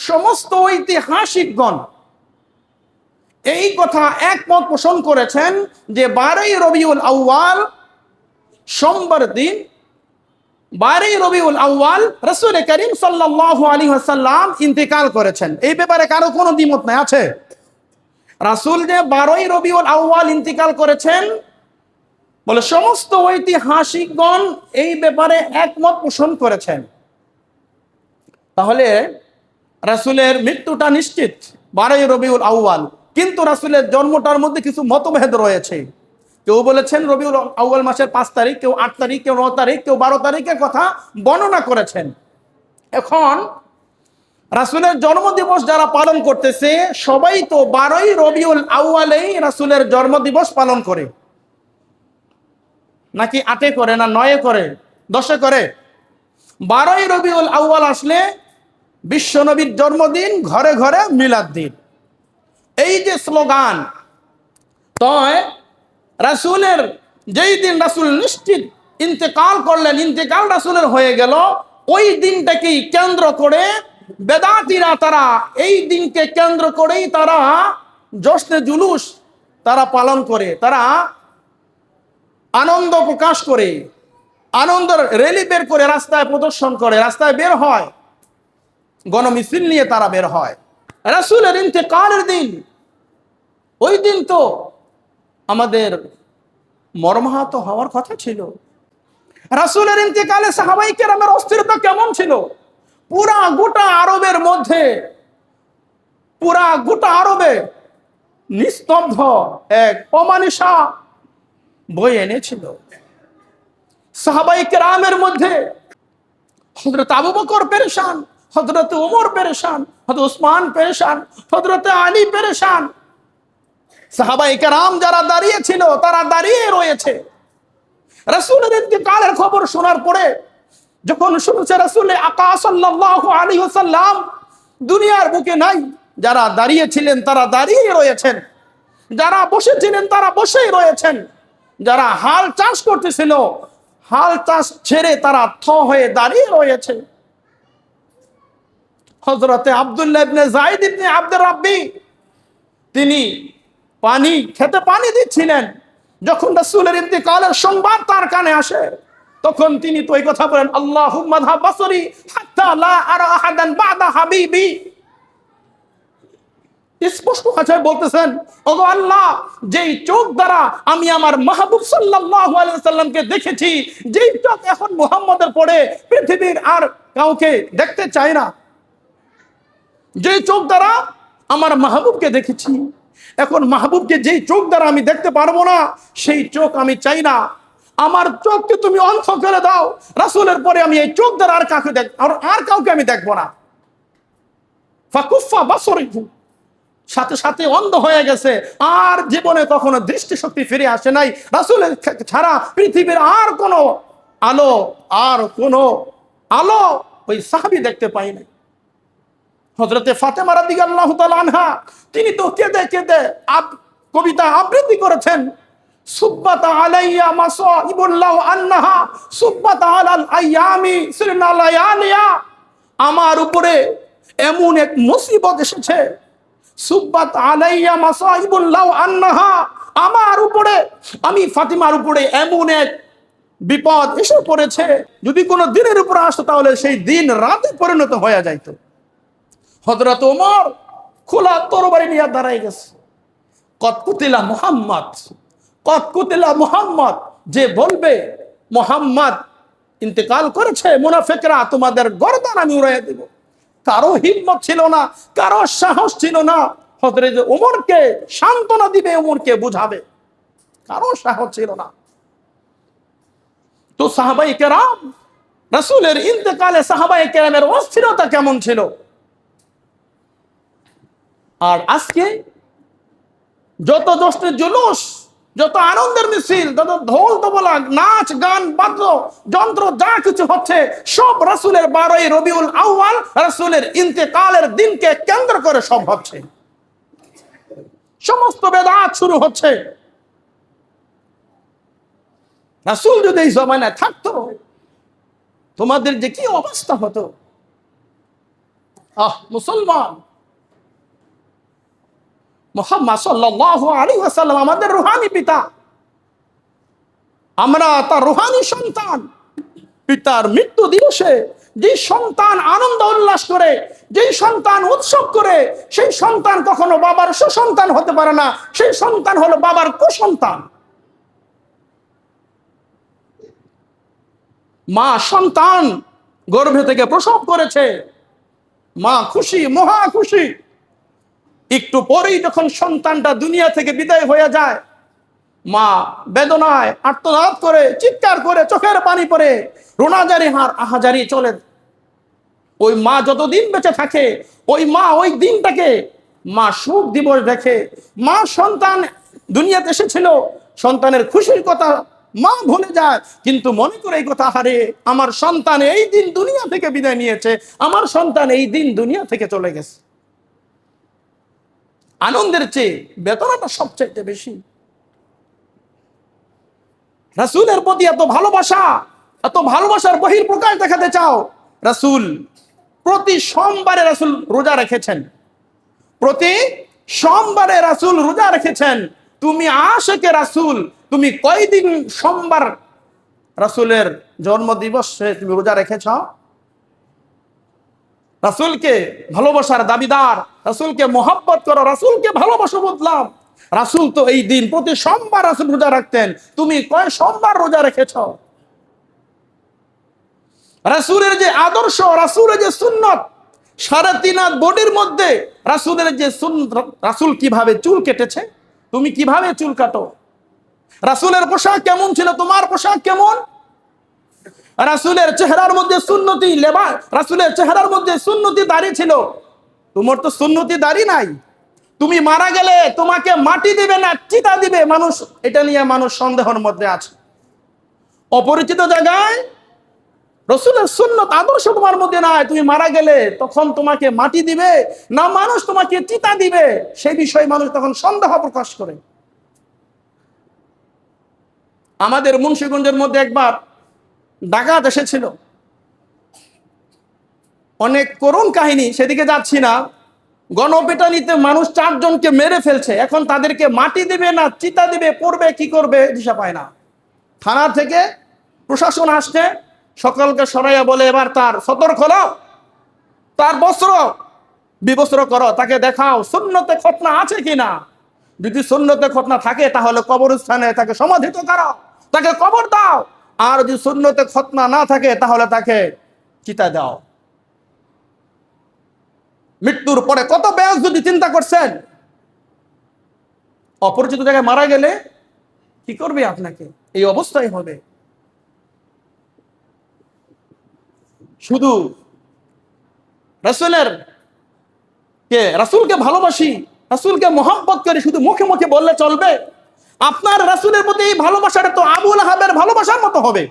সমস্ত ঐতিহাসিকগণ এই কথা একমত পোষণ করেছেন যে 12ই রবিউল আউয়াল সোমবার দিন 12ই রবিউল আউয়াল রাসূল করিম সাল্লাল্লাহু আলাইহি ওয়াসাল্লাম ইন্তেকাল করেছেন। এই ব্যাপারে কারো কোনো দ্বিমত নাই আছে? রাসূল যে 12ই রবিউল আউয়াল ইন্তেকাল করেছেন বলে সমস্ত ঐতিহাসিকগণ এই ব্যাপারে একমত পোষণ করেছেন। তাহলে রাসূলের মৃত্যুটা নিশ্চিত 12ই রবিউল আউয়াল, কিন্তু রাসূলের জন্মটার মধ্যে কিছু মতভেদ রয়েছে। কেউ বলেছেন রবিউল আউয়াল মাসের 5 তারিখ, কেউ 8 তারিখ, কেউ 9 তারিখ, কেউ 12 তারিখের কথা বর্ণনা করেছেন। এখন রাসূলের জন্মদিবস যারা পালন করতেছে সবাই তো 12ই রবিউল আউয়ালেই রাসূলের জন্মদিবস পালন করে, নাকি 8-এ করে, না 9-এ করে, 10-এ করে? 12ই রবিউল আউয়াল আসলে বিশ্বনবীর জন্মদিন, ঘরে ঘরে মিলাদ দিন, এই যে স্লোগান। তো রাসূলের যেই দিন রাসূল নিশ্চিত ইন্তেকাল করলেন, ইন্তেকাল রাসূলের হয়ে গেল, ওই দিনটাকেই কেন্দ্র করে বেদাতীরা তারা এই দিনকে কেন্দ্র করেই তারা জশ্নে জুলুস তারা পালন করে, তারা আনন্দ প্রকাশ করে, আনন্দের র্যালি বের করে রাস্তায় প্রদর্শন করে, রাস্তায় বের হয়, গণমিছিল নিয়ে তারা বের হয়। রাসূলের ইন্তেকালের দিন, ওই দিন তো আমাদের মর্মাহত হওয়ার কথা ছিল। রাসূলের ইন্তেকালে সাহাবায়ে কেরামের অস্থিরতা কেমন ছিল? পুরা গোটা আরবের মধ্যে, পুরা গোটা আরবে নিস্তব্ধ এক অমানিসা বই এনেছিল। সাহাবায়ে কেরামের মধ্যে হযরত আবু বকর পেরেশান, হযরত ওমর পেরেশান, হযরত ওসমান পেরেশান, হযরত আলী পেরেশান। সাহাবায়ে কেরাম যারা দাঁড়িয়ে ছিল তারা দাঁড়িয়ে রয়েছে। রাসূলের ইন্তেকালের খবর শোনার পরে যখন শুনেছে রাসূল আকরাম সাল্লাল্লাহু আলাইহি ওয়াসাল্লাম দুনিয়ার বুকে নাই, যারা দাঁড়িয়ে ছিলেন তারা দাঁড়িয়ে রয়েছেন, যারা বসেছিলেন তারা বসেই রয়েছেন, যারা হাল চাষ করতেছিল হাল চাষ ছেড়ে তারা থ হয়ে দাঁড়িয়ে রয়েছে। হযরতে আব্দুল্লাহ ইবনে যায়েদ ইবনে আব্দুর রাব্বি তিনি পানি খেতে পানি দিচ্ছিলেন, যখন রাসূলের ইন্তেকালের সংবাদ তার কানে আসে তখন তিনি তো এই কথা বলেন, আল্লাহুম্মা যহাব বাসরি হাত্তা লা আরা আহাদান বাদা হাবিবি। স্পষ্ট ভাষায় বলতেছেন, ওগো আল্লাহ, যেই চোখ দ্বারা আমি আমার মাহবুব সাল্লাল্লাহু আলাইহি ওয়াসাল্লামকে দেখেছি, যেই চোখ এখন মুহাম্মদের পরে পৃথিবীর আর কাউকে দেখতে চায় না, যেই চোখ দ্বারা আমার মাহবুবকে দেখেছি, এখন মাহবুবকে যেই চোখ দ্বারা আমি দেখতে পারবো না সেই চোখ আমি চাই না। আমার চোখকে তুমি অন্ধ করে দাও, রাসূলের পরে আমি এই চোখ দ্বারা আর কাউকে আমি দেখবো না। ফাকুফা বাসরিহু, সাথে সাথে অন্ধ হয়ে গেছে, আর জীবনে কখনো দৃষ্টিশক্তি ফিরে আসে নাই। রাসূলের ছাড়া পৃথিবীর আর কোনো আলো ওই সাহাবী দেখতে পাই নাই। হযরতে ফাতেমা রাদিয়াল্লাহু তাআলা আনহা তিনি তো কেঁদে কেঁদে কবিতা আবৃত্তি করেছেন, সুব্বাত আলাইয়া মাসাইবুল্লাহ আন্নাহা সুব্বাত আলাল আইয়ামি সিরনা লায়ালিয়া, আমার উপরে এমন এক মুসিবত এসেছে, সুব্বাত আলাইয়া মাসাইবুল্লাহ আন্নাহা, আমার উপরে, আমি ফাতিমার উপরে এমন এক বিপদ এসে পড়েছে, যদি কোনো দিনের উপর আসতো তাহলে সেই দিন রাতে পরিণত হয়ে যাইত। হযরত ওমর খোলা তরবারি নিয়ে দাঁড়ায় গেছে, কত কুতিলা মুহাম্মদ, কত কুতিলা মুহাম্মদ, যে বলবে মুহাম্মদ ইন্তেকাল করেছে, মুনাফিকরা তোমাদের গর্দান আমি উড়াইয়া দেব। কারো হিম্মত ছিল না, কারো সাহস ছিল না হযরত ওমরকে সান্ত্বনা দিবে, ওমরকে বুঝাবে, কারো সাহস ছিল না। তো সাহাবায়ে কেরাম, রাসূলের ইন্তেকালে সাহাবায়ে কেরামের অস্থিরতা কেমন ছিল। আর আজকে যত জশ্নের জুলুস, যত আনন্দের মিছিল, যত ঢোল তবলা, নাচ গান, বাদ্য যন্ত্র যা কিছু হচ্ছে সব রাসূলের 12ই রবিউল আউয়াল রাসূলের ইন্তেকালের দিনকে কেন্দ্র করে সব হচ্ছে, সমস্ত বেদাত শুরু হচ্ছে। রাসূল যদি এই জমানায় থাকতো তোমাদের যে কি অবস্থা হতো। মুসলমান, মুহাম্মদ সাল্লাল্লাহু আলাইহি ওয়াসাল্লাম আমাদের রূহানি পিতা, আমরা তার রূহানি সন্তান। পিতার মৃত্যু দিবসে যে সন্তান আনন্দ উল্লাস করে, যে সন্তান উৎসব করে, সেই সন্তান কখনো বাবার সুসন্তান হতে পারে না, সেই সন্তান হলো বাবার কুসন্তান। মা সন্তান গর্ভে থেকে প্রসব করেছে, মা খুশি, মহা খুশি। একটু পরেই যখন সন্তানটা দুনিয়া থেকে বিদায় হয়ে যায়, মা বেদনায় আর্তনাদ করে, চিৎকার করে, চোখের পানি পড়ে, রোনাজারি হার আহাজারি চলে। ওই মা যতদিন বেঁচে থাকে, ওই মা ওই দিনটাকে মা সুখ দিবস দেখে। মা সন্তান দুনিয়াতে এসেছিল, সন্তানের খুশির কথা মা ভুলে যায়, কিন্তু মনে করে এই কথা, হারে আমার সন্তান এই দিন দুনিয়া থেকে বিদায় নিয়েছে, আমার সন্তান এই দিন দুনিয়া থেকে চলে গেছে। আনন্দের চেয়ে বেদনাটা সবচেয়ে বেশি। রাসূলের প্রতি এত ভালোবাসা, এত ভালোবাসার বহিঃপ্রকাশ দেখাতে চাও। রাসূল প্রতি সোমবারে রাসূল রোজা রেখেছেন, প্রতি সোমবারে রাসূল রোজা রেখেছেন। তুমি আশিকে রাসূল, তুমি কয়দিন সোমবার রাসূলের জন্মদিবসে তুমি রোজা রেখেছ? রাসূলকে ভালোবাসার দাবিদার, রাসূলকে মহব্বত করো, রাসূলকে ভালোবাসো বদলাম। রাসূল তো এই দিন প্রতি সোমবার রাসূল রোজা রাখতেন, তুমি কয় সোমবার রোজা রেখেছ? রাসূলের যে আদর্শ, রাসূলের যে সুন্নত, 3.5 হাত বডির মধ্যে রাসূলের যে সুন্নত, রাসূল কিভাবে চুল কেটেছে, তুমি কিভাবে চুল কাটো? রাসূলের পোশাক কেমন ছিল, তোমার পোশাক কেমন? রাসূলের চেহারার মধ্যে সুন্নতি লেবাস, রাসূলের চেহারার মধ্যে সুন্নতি দাড়ি ছিল, তোমার তো সুন্নতি দাড়ি নাই। তুমি মারা গেলে তোমাকে মাটি দিবে না চিতা দিবে, মানুষ এটা নিয়ে মানুষ সন্দেহের মধ্যে আছে। অপরিচিত জায়গায় রাসূলের সুন্নত আদর্শ তোমার মধ্যে নাই, তুমি মারা গেলে তখন তোমাকে মাটি দিবে না মানুষ তোমাকে চিতা দিবে, সেই বিষয়ে মানুষ তখন সন্দেহ প্রকাশ করে। আমাদের মুন্সিগঞ্জের মধ্যে একবার ডাকাত এসেছিল, অনেক করুণ কাহিনী, সেদিকে যাচ্ছি না। গণপিটানিতে মানুষ 4 জনকে মেরে ফেলছে, এখন তাদেরকে মাটি দিবে না চিতা দিবে, পড়বে কি করবে দিশা পায় না। থানা থেকে প্রশাসন আসছে, সকলকে সরাইয়া বলে এবার তার সতর খোলো, তার বস্ত্র বিবস্ত্র করো, তাকে দেখাও সুন্নতে খতনা আছে কিনা। যদি সুন্নতে খতনা থাকে তাহলে কবরস্থানে তাকে সমাধিত করো, তাকে কবর দাও, আর যদি সুন্নতে খতনা না থাকে তাহলে তাকে চিতা দাও। মৃত্যুর পরে কত ব্যাস যদি চিন্তা করছেন। অপরিচিত জায়গায় মারা গেলে কি করবে, আপনাকে এই অবস্থায় হবে। শুধু রাসূলকে ভালোবাসি, রাসূলকে মহব্বত করি, শুধু মুখে মুখে বললে চলবে? আপনার রাসূলের প্রতি এই ভালোবাসাটা তো আবু লাহাবের ভালোবাসার মতো হবে।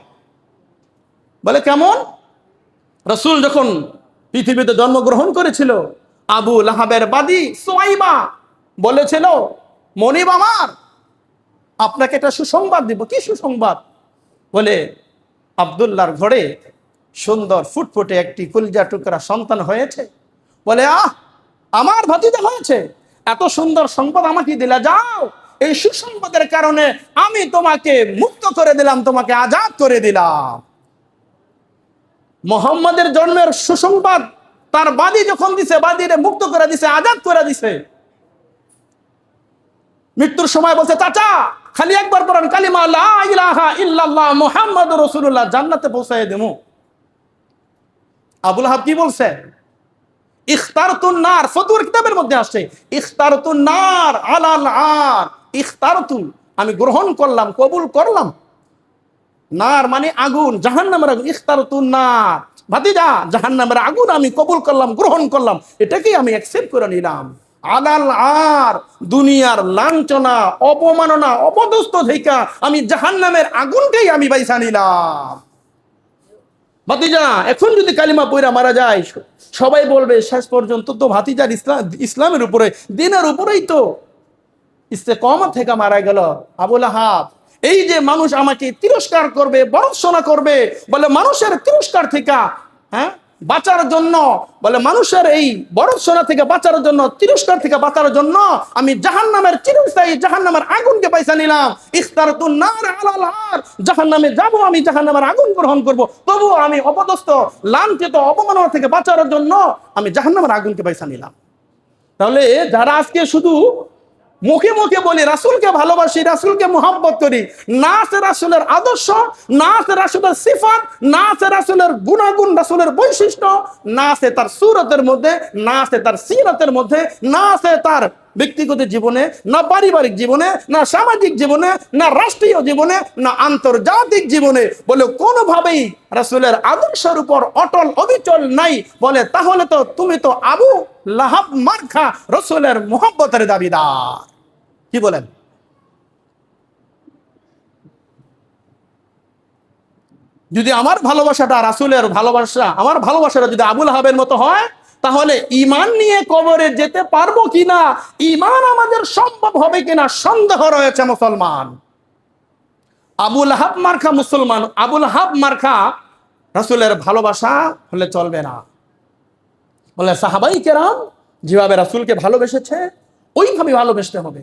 বলে কেমন? রাসূল যখন পৃথিবীতে জন্মগ্রহণ করেছিল, আবু লাহাবের বাদী সুয়াইবা বলেছিল, মনিব আমার, আপনাকে একটা সুসংবাদ দিব। কি সুসংবাদ? বলে আব্দুল্লাহর ঘরে সুন্দর ফুটফুটে একটি কলিজা টুকরা সন্তান হয়েছে। বলে আমার ভাতিজা হয়েছে, এত সুন্দর সংবাদ আমাকে দিলা, যাও এই সুসংবাদের কারণে আমি তোমাকে মুক্ত করে দিলাম, তোমাকে আজাদ করে দিলাম। মুহাম্মাদের জন্মের সুসংবাদ তার বাদী যখন দিছে, বাদীরে মুক্ত করে দিছে, আজাদ করে দিছে। মৃত্যুর সময় বলছে, চাচা খালি একবার পড়েন কালিমা লা ইলাহা ইল্লাল্লাহ মুহাম্মাদুর রাসূলুল্লাহ, জান্নাতে পৌঁছায় দেবো। আবু লাহাব কি বলছে? ইখতারতুন নার, ফতুয়ার কিতাবের মধ্যে আসছে, ইখতারতুন নার আলাল আর, ইখতারতু আমি গ্রহণ করলাম, কবুল করলাম। নার মানে আগুন, জাহান্নামের আগুন। ইখতারতুন নার, ভাতিজা জাহান্নামের আগুন আমি কবুল করলাম, গ্রহণ করলাম, এটাকেই আমি অ্যাকসেপ্ট করে নিলাম। আলাল আর, দুনিয়ার লাঞ্ছনা, অপমাননা, অপদস্থ থেকে আমি জাহান্নামের আগুনকেই আমি বাইসা নিলাম। ভাতিজা এখন যদি কালিমা পয়রা মারা যায়, সবাই বলবে শেষ পর্যন্ত তো ভাতিজার ইসলামের উপরে, দিনের উপরেই তো ইস্তেকামত থেকে মারা গেল। আবু লাহাব, এই যে মানুষ আমাকে তিরস্কার করবে, ভর্ৎসনা করবে, বলে মানুষের তিরস্কার থেকে বাঁচার জন্য, বলে মানুষের এই বরৎসনা থেকে বাঁচার জন্য, তিরস্কার থেকে বাঁচার জন্য আমি জাহান্নামের চিরস্থায়ী জাহান্নামের আগুনকে পয়সা নিলাম। ইখতারতুন নার আলাল আর, জাহান্নামে যাব, আমি জাহান্নামের আগুন গ্রহণ করব, তবুও আমি অপদস্থ, লাঞ্ছিত, অপমাননা থেকে বাঁচার জন্য আমি জাহান্নামের আগুনকে পয়সা নিলাম। তাহলে যারা আজকে শুধু মুখে মুখে বলি রাসূলকে ভালোবাসি, রাসূলকে মুহাব্বত করি, না আছে রাসূলের আদর্শ, না আছে রাসূলের সিফাত, না আছে রাসূলের গুণাগুণ, রাসূলের বৈশিষ্ট্য, না আছে তার সূরতের মধ্যে, না আছে তার সিরাতের মধ্যে, না আছে তার ব্যক্তিগত জীবনে, না পারিবারিক জীবনে, না সামাজিক জীবনে, না রাষ্ট্রীয় জীবনে, না আন্তর্জাতিক জীবনে, বলে কোনোভাবেই রাসূলের আদর্শের উপর অটল অবিচল নাই, বলে তাহলে তো তুমি তো আবু লাহাব মার্কা রাসূলের মুহাব্বতের দাবিদার। কি বলেন? যদি আমার ভালোবাসাটা রাসূলের ভালোবাসা, আমার ভালোবাসাটা যদি আবু লাহাবের মতো হয়, তাহলে ঈমান নিয়ে কবরে যেতে পারবো কিনা, ঈমান আমাদের সম্ভব হবে কিনা সন্দেহ রয়েছে মুসলমান। আবু লাহাব মার্কা মুসলমান, আবু লাহাব মার্কা রাসূলের ভালোবাসা হলে চলবে না। বলে সাহাবাই কেরাম যেভাবে রাসূলকে ভালোবেসেছে ওইভাবে ভালোবাসতে হবে।